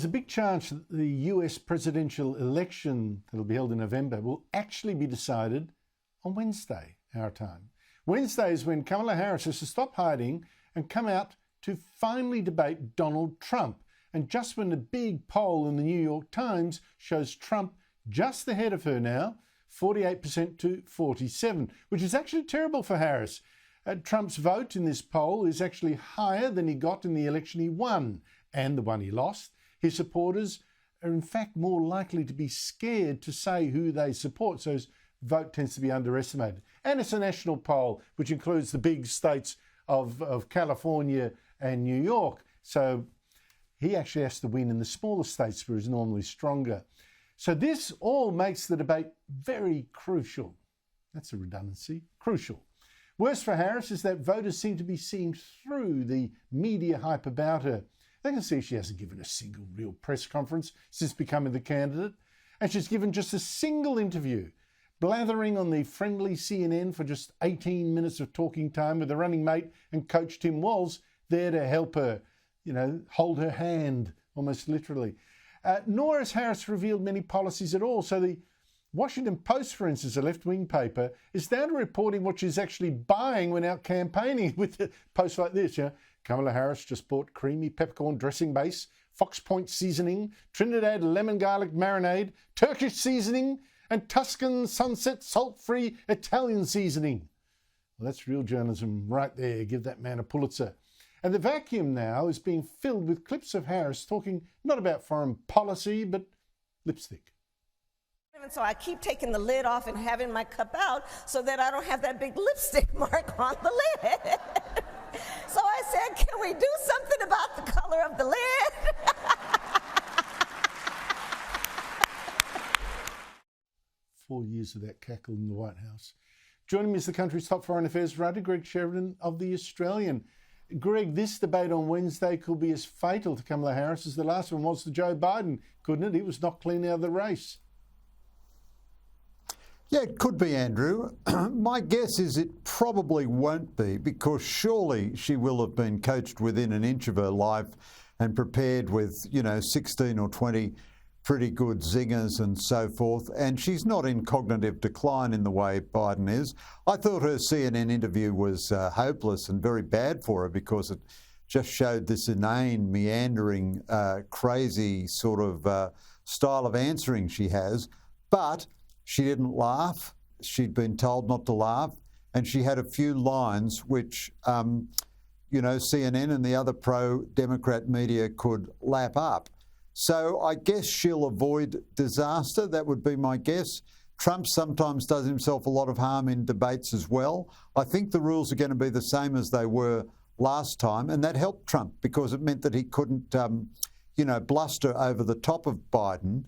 There's a big chance that the US presidential election that'll be held in November will actually be decided on Wednesday, our time. Wednesday is when Kamala Harris has to stop hiding and come out to finally debate Donald Trump. And just when the big poll in the New York Times shows Trump just ahead of her now, 48% to 47%, which is actually terrible for Harris. Trump's vote in this poll is actually higher than he got in the election he won and the one he lost. His supporters are in fact more likely to be scared to say who they support, so his vote tends to be underestimated. And it's a national poll, which includes the big states of California and New York. So he actually has to win in the smaller states where he's normally stronger. So this all makes the debate very crucial. That's a redundancy. Crucial. Worse for Harris is that voters seem to be seeing through the media hype about her. They can see she hasn't given a single real press conference since becoming the candidate, and she's given just a single interview, blathering on the friendly CNN for just 18 minutes of talking time with her running mate and coach Tim Walz there to help her, hold her hand, almost literally. Nor has Harris revealed many policies at all. So the Washington Post, for instance, a left-wing paper, is now reporting what she's actually buying when out campaigning with a post like this. Kamala Harris just bought creamy peppercorn dressing base, Fox Point seasoning, Trinidad lemon garlic marinade, Turkish seasoning, and Tuscan sunset salt-free Italian seasoning. Well, that's real journalism right there. Give that man a Pulitzer. And the vacuum now is being filled with clips of Harris talking not about foreign policy, but lipstick. And so I keep taking the lid off and having my cup out so that I don't have that big lipstick mark on the lid. So I said, can we do something about the color of the lid? 4 years of that cackle in the White House. Joining me is the country's top foreign affairs writer, Greg Sheridan of The Australian. Greg, this debate on Wednesday could be as fatal to Kamala Harris as the last one was to Joe Biden, couldn't it? He was knocked clean out of the race. Yeah, it could be, Andrew. My guess is it probably won't be, because surely she will have been coached within an inch of her life and prepared with, 16 or 20 pretty good zingers and so forth. And she's not in cognitive decline in the way Biden is. I thought her CNN interview was hopeless and very bad for her, because it just showed this inane, meandering, crazy sort of style of answering she has. But she didn't laugh. She'd been told not to laugh. And she had a few lines which, CNN and the other pro-Democrat media could lap up. So I guess she'll avoid disaster. That would be my guess. Trump sometimes does himself a lot of harm in debates as well. I think the rules are going to be the same as they were last time. And that helped Trump, because it meant that he couldn't, bluster over the top of Biden.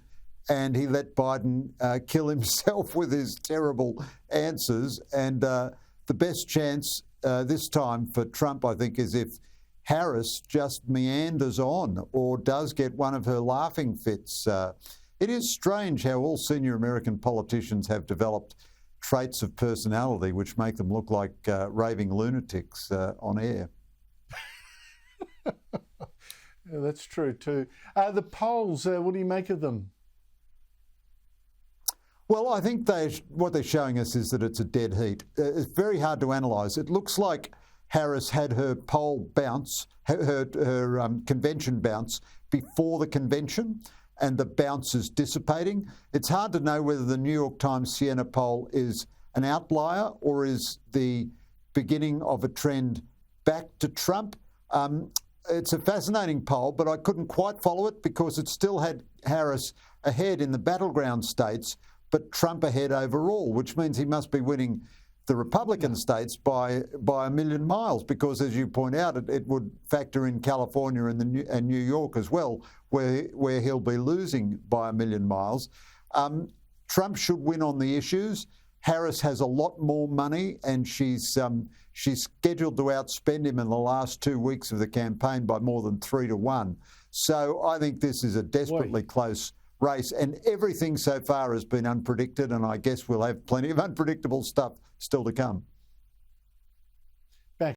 And he let Biden kill himself with his terrible answers. And the best chance this time for Trump, I think, is if Harris just meanders on or does get one of her laughing fits. It is strange how all senior American politicians have developed traits of personality which make them look like raving lunatics on air. Yeah, that's true too. The polls, what do you make of them? Well, I think what they're showing us is that it's a dead heat. It's very hard to analyse. It looks like Harris had her poll bounce, her convention bounce before the convention, and the bounce is dissipating. It's hard to know whether the New York Times Siena poll is an outlier or is the beginning of a trend back to Trump. It's a fascinating poll, but I couldn't quite follow it because it still had Harris ahead in the battleground states, but Trump ahead overall, which means he must be winning the Republican states by a million miles, because, as you point out, it would factor in California and New York as well, where he'll be losing by a million miles. Trump should win on the issues. Harris has a lot more money, and she's scheduled to outspend him in the last 2 weeks of the campaign by more than 3 to 1. So I think this is a desperately close race, and everything so far has been unpredicted, and I guess we'll have plenty of unpredictable stuff still to come.